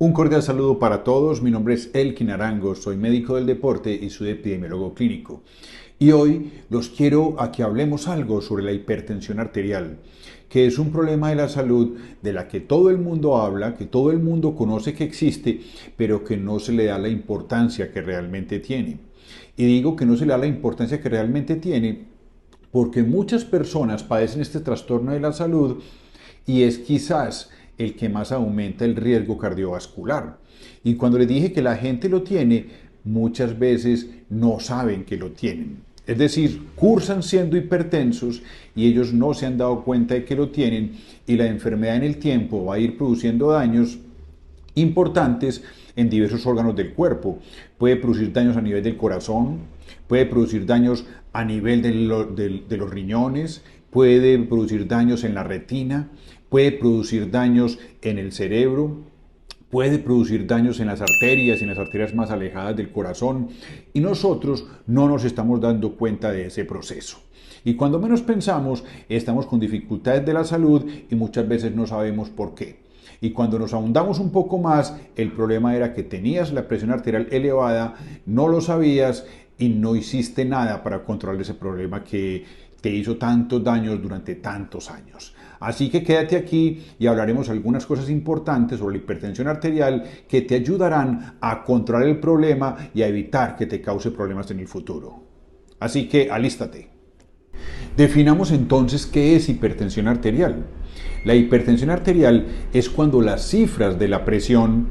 Un cordial saludo para todos, mi nombre es Elkin Arango, soy médico del deporte y soy epidemiólogo clínico. Y hoy los quiero a que hablemos algo sobre la hipertensión arterial, que es un problema de la salud de la que todo el mundo habla, que todo el mundo conoce que existe, pero que no se le da la importancia que realmente tiene. Y digo que no se le da la importancia que realmente tiene porque muchas personas padecen este trastorno de la salud y es quizás el que más aumenta el riesgo cardiovascular. Y cuando les dije que la gente lo tiene, muchas veces no saben que lo tienen. Es decir, cursan siendo hipertensos y ellos no se han dado cuenta de que lo tienen y la enfermedad en el tiempo va a ir produciendo daños importantes en diversos órganos del cuerpo. Puede producir daños a nivel del corazón, puede producir daños a nivel de los riñones, puede producir daños en la retina, puede producir daños en el cerebro, puede producir daños en las arterias más alejadas del corazón, y nosotros no nos estamos dando cuenta de ese proceso. Y cuando menos pensamos, estamos con dificultades de la salud y muchas veces no sabemos por qué. Y cuando nos ahondamos un poco más, el problema era que tenías la presión arterial elevada, no lo sabías y no hiciste nada para controlar ese problema que te hizo tantos daños durante tantos años. Así que quédate aquí y hablaremos algunas cosas importantes sobre la hipertensión arterial que te ayudarán a controlar el problema y a evitar que te cause problemas en el futuro. Así que alístate. Definamos entonces qué es hipertensión arterial. La hipertensión arterial es cuando las cifras de la presión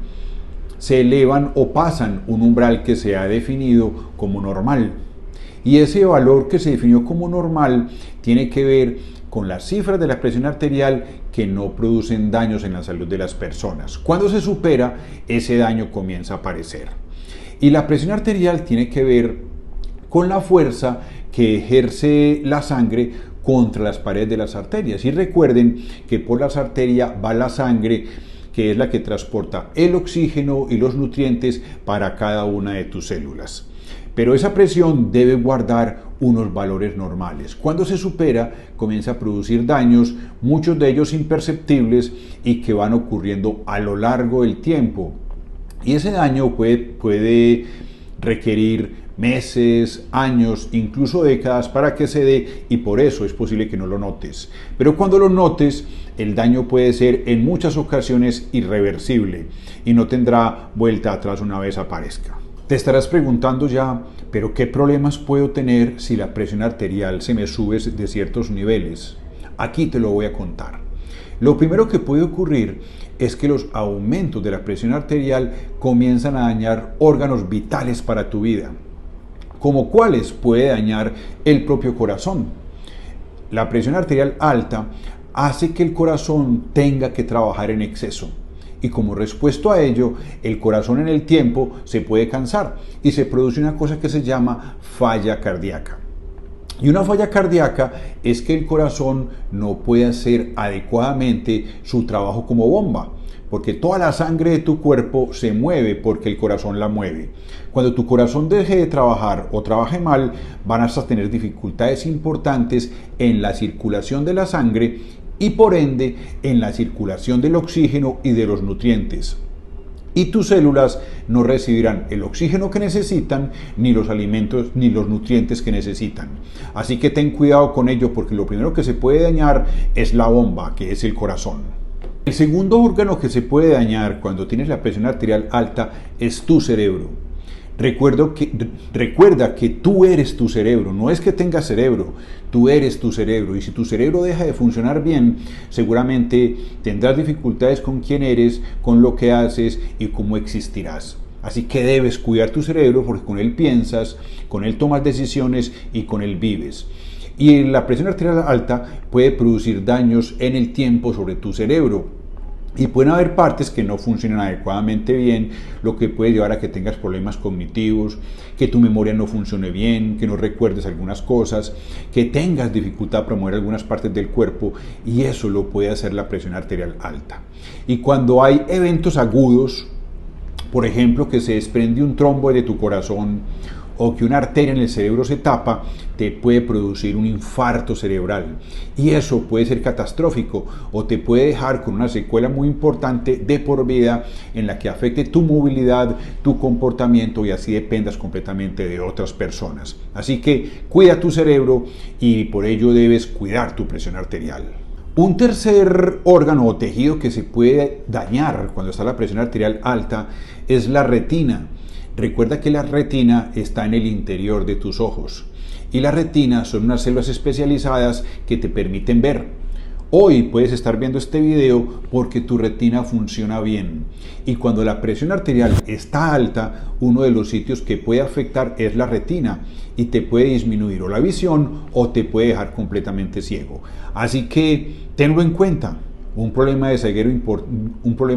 se elevan o pasan un umbral que se ha definido como normal. Y ese valor que se definió como normal tiene que ver con las cifras de la presión arterial que no producen daños en la salud de las personas. Cuando se supera, ese daño comienza a aparecer. Y la presión arterial tiene que ver con la fuerza que ejerce la sangre contra las paredes de las arterias. Y recuerden que por las arterias va la sangre, que es la que transporta el oxígeno y los nutrientes para cada una de tus células. Pero esa presión debe guardar unos valores normales. Cuando se supera, comienza a producir daños, muchos de ellos imperceptibles y que van ocurriendo a lo largo del tiempo. Y ese daño puede requerir meses, años, incluso décadas para que se dé, y por eso es posible que no lo notes. Pero cuando lo notes, el daño puede ser en muchas ocasiones irreversible y no tendrá vuelta atrás una vez aparezca. Te estarás preguntando ya, ¿pero qué problemas puedo tener si la presión arterial se me sube de ciertos niveles? Aquí te lo voy a contar. Lo primero que puede ocurrir es que los aumentos de la presión arterial comienzan a dañar órganos vitales para tu vida, como cuáles puede dañar el propio corazón. La presión arterial alta hace que el corazón tenga que trabajar en exceso. Y como respuesta a ello, el corazón en el tiempo se puede cansar y se produce una cosa que se llama falla cardíaca. Y una falla cardíaca es que el corazón no puede hacer adecuadamente su trabajo como bomba, porque toda la sangre de tu cuerpo se mueve porque el corazón la mueve. Cuando tu corazón deje de trabajar o trabaje mal, van a tener dificultades importantes en la circulación de la sangre y por ende en la circulación del oxígeno y de los nutrientes. Y tus células no recibirán el oxígeno que necesitan, ni los alimentos, ni los nutrientes que necesitan. Así que ten cuidado con ello porque lo primero que se puede dañar es la bomba, que es el corazón. El segundo órgano que se puede dañar cuando tienes la presión arterial alta es tu cerebro. Recuerda que tú eres tu cerebro, no es que tengas cerebro, tú eres tu cerebro, y si tu cerebro deja de funcionar bien, seguramente tendrás dificultades con quién eres, con lo que haces y cómo existirás. Así que debes cuidar tu cerebro porque con él piensas, con él tomas decisiones y con él vives. Y la presión arterial alta puede producir daños en el tiempo sobre tu cerebro. Y pueden haber partes que no funcionan adecuadamente bien, lo que puede llevar a que tengas problemas cognitivos, que tu memoria no funcione bien, que no recuerdes algunas cosas, que tengas dificultad para mover algunas partes del cuerpo, y eso lo puede hacer la presión arterial alta. Y cuando hay eventos agudos, por ejemplo, que se desprende un trombo de tu corazón, o que una arteria en el cerebro se tapa, te puede producir un infarto cerebral. Y eso puede ser catastrófico o te puede dejar con una secuela muy importante de por vida en la que afecte tu movilidad, tu comportamiento y así dependas completamente de otras personas. Así que cuida tu cerebro y por ello debes cuidar tu presión arterial. Un tercer órgano o tejido que se puede dañar cuando está la presión arterial alta es la retina. Recuerda que la retina está en el interior de tus ojos y la retina son unas células especializadas que te permiten ver. Hoy puedes estar viendo este video porque tu retina funciona bien y cuando la presión arterial está alta, uno de los sitios que puede afectar es la retina y te puede disminuir o la visión o te puede dejar completamente ciego. Así que tenlo en cuenta. Un problema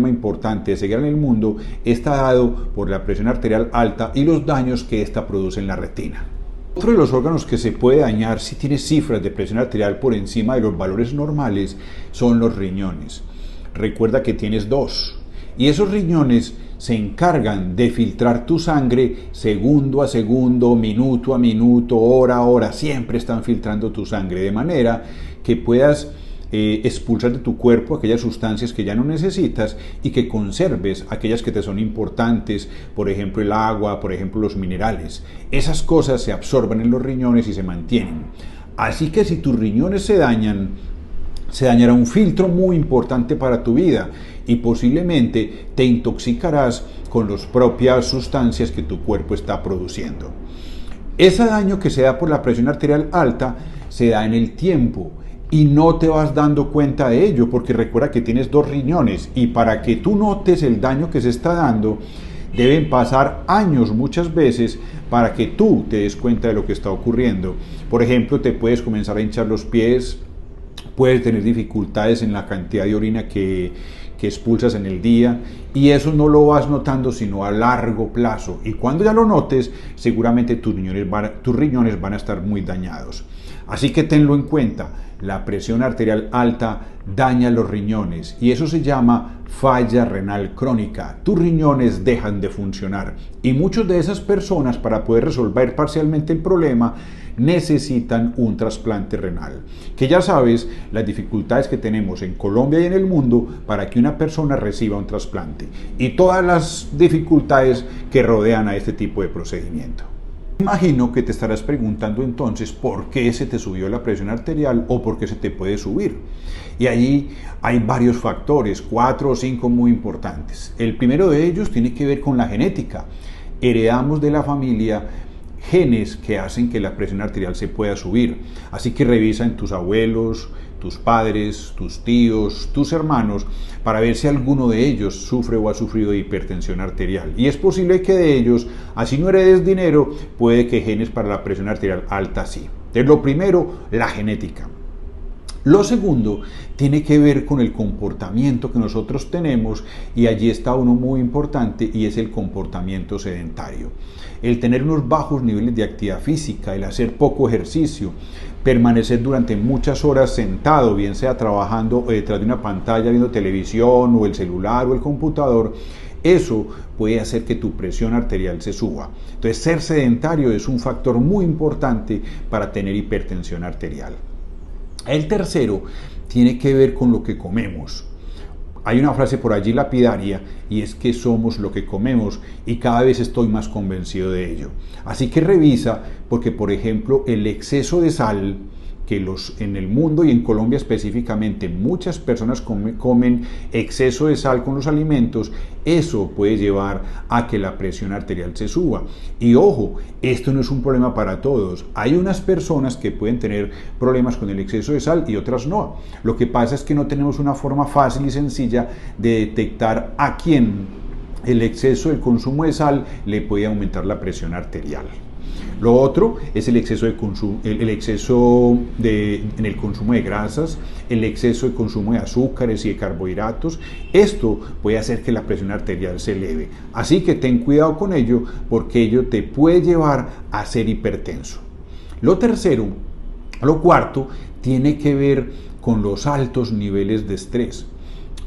importante de ceguera en el mundo está dado por la presión arterial alta y los daños que ésta produce en la retina. Otro de los órganos que se puede dañar si tienes cifras de presión arterial por encima de los valores normales son los riñones. Recuerda que tienes dos y esos riñones se encargan de filtrar tu sangre segundo a segundo, minuto a minuto, hora a hora, siempre están filtrando tu sangre de manera que puedas expulsar de tu cuerpo aquellas sustancias que ya no necesitas y que conserves aquellas que te son importantes, por ejemplo el agua, por ejemplo los minerales. Esas cosas se absorben en los riñones y se mantienen. Así que si tus riñones se dañan, se dañará un filtro muy importante para tu vida y posiblemente te intoxicarás con las propias sustancias que tu cuerpo está produciendo. Ese daño que se da por la presión arterial alta se da en el tiempo y no te vas dando cuenta de ello porque recuerda que tienes dos riñones y para que tú notes el daño que se está dando deben pasar años muchas veces para que tú te des cuenta de lo que está ocurriendo. Por ejemplo, te puedes comenzar a hinchar los pies, puedes tener dificultades en la cantidad de orina que expulsas en el día y eso no lo vas notando sino a largo plazo y cuando ya lo notes seguramente tus riñones van a estar muy dañados. Así que tenlo en cuenta, la presión arterial alta daña los riñones y eso se llama falla renal crónica. Tus riñones dejan de funcionar y muchas de esas personas para poder resolver parcialmente el problema necesitan un trasplante renal. Que ya sabes las dificultades que tenemos en Colombia y en el mundo para que una persona reciba un trasplante y todas las dificultades que rodean a este tipo de procedimiento. Imagino que te estarás preguntando entonces por qué se te subió la presión arterial o por qué se te puede subir. Y allí hay varios factores, 4 o 5 muy importantes. El primero de ellos tiene que ver con la genética. Heredamos de la familia genes que hacen que la presión arterial se pueda subir. Así que revisa en tus abuelos, tus padres, tus tíos, tus hermanos, para ver si alguno de ellos sufre o ha sufrido de hipertensión arterial. Y es posible que de ellos, así no heredes dinero, puede que genes para la presión arterial alta sí. Entonces, lo primero, la genética. Lo segundo tiene que ver con el comportamiento que nosotros tenemos y allí está uno muy importante y es el comportamiento sedentario. El tener unos bajos niveles de actividad física, el hacer poco ejercicio, permanecer durante muchas horas sentado, bien sea trabajando detrás de una pantalla viendo televisión o el celular o el computador, eso puede hacer que tu presión arterial se suba. Entonces, ser sedentario es un factor muy importante para tener hipertensión arterial. El tercero tiene que ver con lo que comemos. Hay una frase por allí lapidaria y es que somos lo que comemos y cada vez estoy más convencido de ello. Así que revisa porque, por ejemplo, el exceso de sal que en el mundo y en Colombia específicamente muchas personas comen exceso de sal con los alimentos, eso puede llevar a que la presión arterial se suba. Y ojo, esto no es un problema para todos. Hay unas personas que pueden tener problemas con el exceso de sal y otras no. Lo que pasa es que no tenemos una forma fácil y sencilla de detectar a quién el exceso del consumo de sal le puede aumentar la presión arterial. Lo otro es el exceso en el consumo de grasas, el exceso de consumo de azúcares y de carbohidratos. Esto puede hacer que la presión arterial se eleve. Así que ten cuidado con ello porque ello te puede llevar a ser hipertenso. Lo cuarto, tiene que ver con los altos niveles de estrés.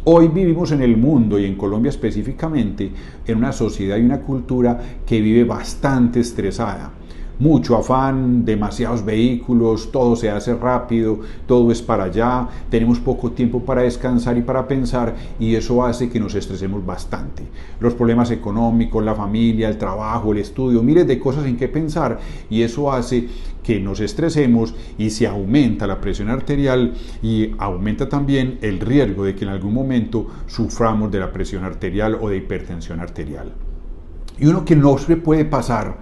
Hoy vivimos en el mundo y en Colombia específicamente en una sociedad y una cultura que vive bastante estresada. mucho afán, demasiados vehículos, todo se hace rápido, todo es para allá, tenemos poco tiempo para descansar y para pensar, y eso hace que nos estresemos bastante. Los problemas económicos, la familia, el trabajo, el estudio, miles de cosas en qué pensar, y eso hace que nos estresemos y se aumenta la presión arterial y aumenta también el riesgo de que en algún momento suframos de la presión arterial o de hipertensión arterial. Y uno que no se puede pasar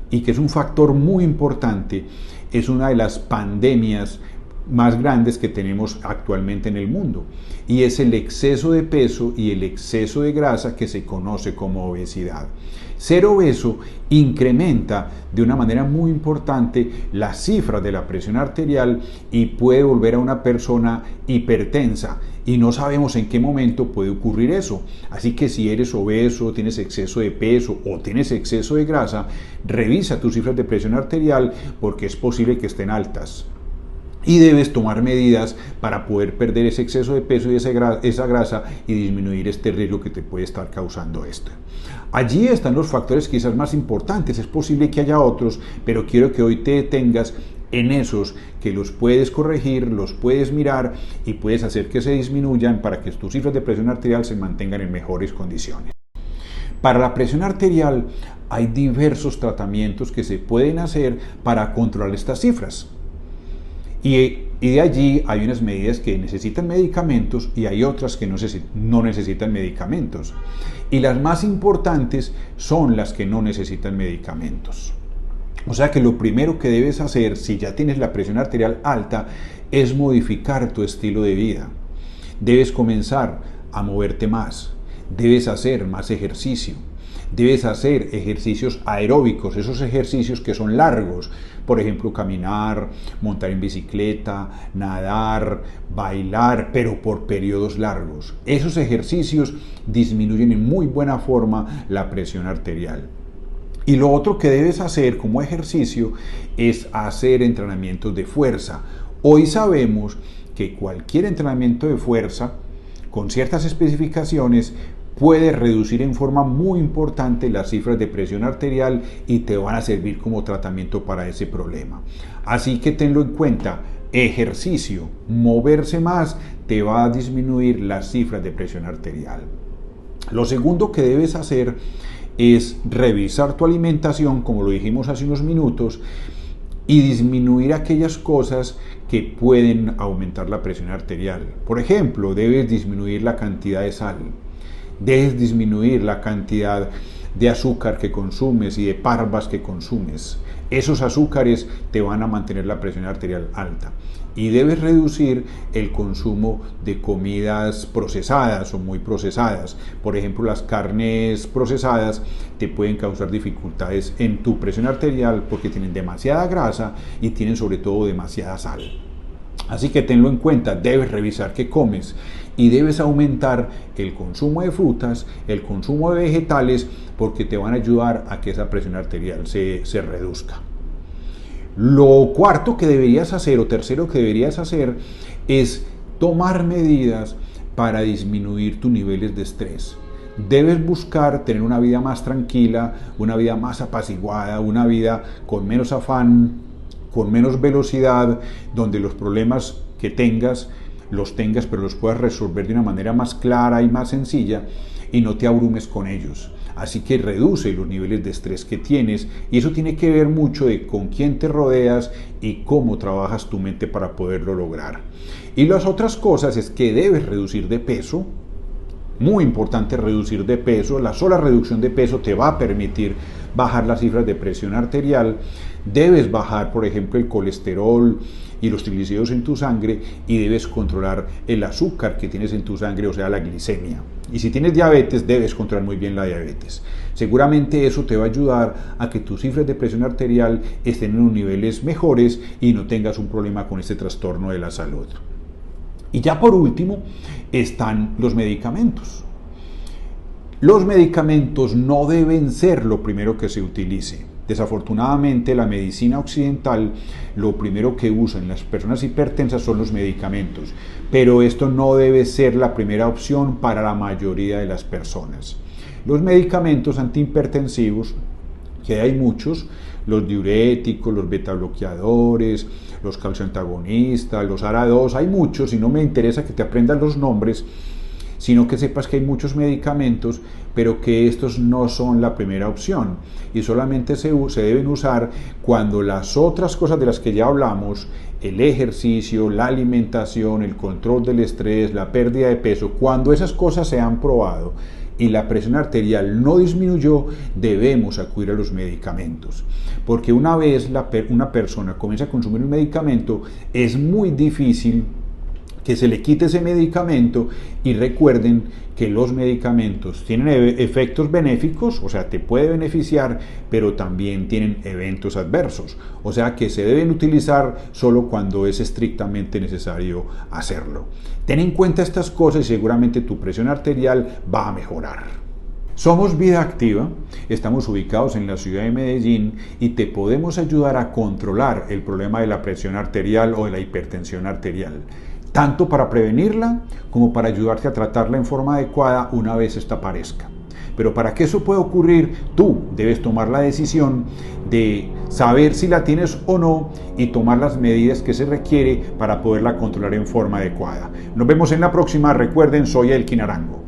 y que es un factor muy importante, es una de las pandemias más grandes que tenemos actualmente en el mundo, y es el exceso de peso y el exceso de grasa, que se conoce como obesidad. Ser obeso incrementa de una manera muy importante las cifras de la presión arterial y puede volver a una persona hipertensa, y no sabemos en qué momento puede ocurrir eso. Así que si eres obeso, tienes exceso de peso o tienes exceso de grasa, revisa tus cifras de presión arterial, porque es posible que estén altas. Y debes tomar medidas para poder perder ese exceso de peso y esa grasa y disminuir este riesgo que te puede estar causando esto. Allí están los factores quizás más importantes. Es posible que haya otros, pero quiero que hoy te detengas en esos que los puedes corregir, los puedes mirar y puedes hacer que se disminuyan para que tus cifras de presión arterial se mantengan en mejores condiciones. Para la presión arterial hay diversos tratamientos que se pueden hacer para controlar estas cifras. Y de allí hay unas medidas que necesitan medicamentos y hay otras que no necesitan medicamentos. Y las más importantes son las que no necesitan medicamentos. O sea que lo primero que debes hacer si ya tienes la presión arterial alta es modificar tu estilo de vida. Debes comenzar a moverte más, debes hacer más ejercicio, debes hacer ejercicios aeróbicos, esos ejercicios que son largos, por ejemplo caminar, montar en bicicleta, nadar, bailar, pero por periodos largos. Esos ejercicios disminuyen en muy buena forma la presión arterial. Y lo otro que debes hacer como ejercicio es hacer entrenamientos de fuerza. Hoy sabemos que cualquier entrenamiento de fuerza, con ciertas especificaciones, puede reducir en forma muy importante las cifras de presión arterial y te van a servir como tratamiento para ese problema. Así que tenlo en cuenta, ejercicio, moverse más, te va a disminuir las cifras de presión arterial. Lo segundo que debes hacer es revisar tu alimentación, como lo dijimos hace unos minutos, y disminuir aquellas cosas que pueden aumentar la presión arterial. Por ejemplo, debes disminuir la cantidad de sal, debes disminuir la cantidad de azúcar que consumes y de parvas que consumes. Esos azúcares te van a mantener la presión arterial alta. Y debes reducir el consumo de comidas procesadas o muy procesadas. Por ejemplo, las carnes procesadas te pueden causar dificultades en tu presión arterial porque tienen demasiada grasa y tienen sobre todo demasiada sal. Así que tenlo en cuenta, debes revisar qué comes y debes aumentar el consumo de frutas, el consumo de vegetales, porque te van a ayudar a que esa presión arterial se reduzca. Lo cuarto que deberías hacer, o tercero que deberías hacer, es tomar medidas para disminuir tus niveles de estrés. Debes buscar tener una vida más tranquila, una vida más apaciguada, una vida con menos afán, con menos velocidad, donde los problemas que tengas, pero los puedas resolver de una manera más clara y más sencilla y no te abrumes con ellos. Así que reduce los niveles de estrés que tienes, y eso tiene que ver mucho de con quién te rodeas y cómo trabajas tu mente para poderlo lograr. Y las otras cosas es que debes reducir de peso. Muy importante reducir de peso. La sola reducción de peso te va a permitir bajar las cifras de presión arterial. Debes bajar, por ejemplo, el colesterol y los triglicéridos en tu sangre, y debes controlar el azúcar que tienes en tu sangre, o sea, la glicemia. Y si tienes diabetes, debes controlar muy bien la diabetes. Seguramente eso te va a ayudar a que tus cifras de presión arterial estén en unos niveles mejores y no tengas un problema con este trastorno de la salud. Y ya por último están los medicamentos. Los medicamentos no deben ser lo primero que se utilice. Desafortunadamente, la medicina occidental lo primero que usan las personas hipertensas son los medicamentos, pero esto no debe ser la primera opción para la mayoría de las personas. Los medicamentos antihipertensivos que hay muchos, los diuréticos, los betabloqueadores, los calcioantagonistas, los ARA2, hay muchos, y no me interesa que te aprendas los nombres, sino que sepas que hay muchos medicamentos, pero que estos no son la primera opción y solamente se deben usar cuando las otras cosas de las que ya hablamos, el ejercicio, la alimentación, el control del estrés, la pérdida de peso, cuando esas cosas se han probado y la presión arterial no disminuyó, debemos acudir a los medicamentos. Porque una vez una persona comienza a consumir un medicamento, es muy difícil que se le quite ese medicamento, y recuerden que los medicamentos tienen efectos benéficos, o sea, te puede beneficiar, pero también tienen eventos adversos, o sea, que se deben utilizar solo cuando es estrictamente necesario hacerlo. Ten en cuenta estas cosas y seguramente tu presión arterial va a mejorar. Somos Vida Activa, estamos ubicados en la ciudad de Medellín y te podemos ayudar a controlar el problema de la presión arterial o de la hipertensión arterial, tanto para prevenirla como para ayudarte a tratarla en forma adecuada una vez esta aparezca. Pero para que eso pueda ocurrir, tú debes tomar la decisión de saber si la tienes o no y tomar las medidas que se requiere para poderla controlar en forma adecuada. Nos vemos en la próxima. Recuerden, soy Elkin Arango.